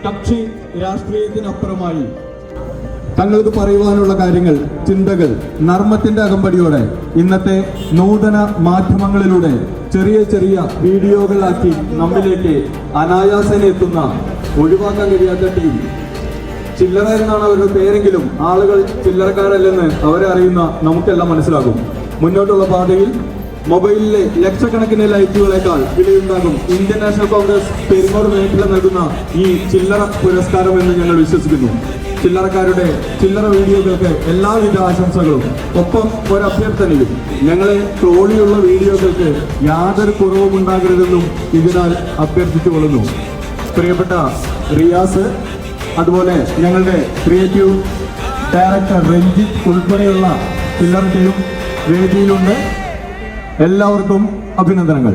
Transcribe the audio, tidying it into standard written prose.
കക്ഷി രാഷ്ട്രീയത്തിനപ്പുറമായി തങ്ങൾക്ക് പറയുവാനുള്ള കാര്യങ്ങൾ, ചിന്തകൾ നർമ്മത്തിന്റെ അകമ്പടിയോടെ ഇന്നത്തെ നൂതന മാധ്യമങ്ങളിലൂടെ ചെറിയ ചെറിയ വീഡിയോകളാക്കി നമ്മിലേക്ക് അനായാസേന എത്തുന്ന, ഒഴിവാക്കാൻ കഴിയാത്ത ടീം. ചില്ലറ എന്നാണ് അവരുടെ പേരെങ്കിലും ആളുകൾ ചില്ലറക്കാരല്ലെന്ന് അവരെ അറിയുന്ന നമുക്കെല്ലാം മനസ്സിലാകും. മുന്നോട്ടുള്ള പാതയിൽ മൊബൈലിലെ ലക്ഷക്കണക്കിന് ലൈക്കുകളേക്കാൾ വിലയുണ്ടാകും ഇന്ത്യൻ നാഷണൽ കോൺഗ്രസ് പെരിങ്ങോട് മേഖല നൽകുന്ന ഈ ചില്ലറ പുരസ്കാരം എന്ന് ഞങ്ങൾ വിശ്വസിക്കുന്നു. ചില്ലറക്കാരുടെ ചില്ലറ വീഡിയോകൾക്ക് എല്ലാവിധ ആശംസകളും. ഒപ്പം ഒരു അഭ്യർത്ഥനയും, ഞങ്ങളെ ട്രോളിയുള്ള വീഡിയോകൾക്ക് യാതൊരു കുറവും ഉണ്ടാകരുതെന്നും ഇതിനാൽ അഭ്യർത്ഥിച്ചുകൊള്ളുന്നു. പ്രിയപ്പെട്ട റിയാസ്, അതുപോലെ ഞങ്ങളുടെ ക്രിയേറ്റീവ് ഡയറക്ടർ രഞ്ജിത്ത് ഉൾപ്പെടെയുള്ള ചില്ലറ ടീം വേദിയിലുണ്ട്. എല്ലാവർക്കും അഭിനന്ദനങ്ങൾ.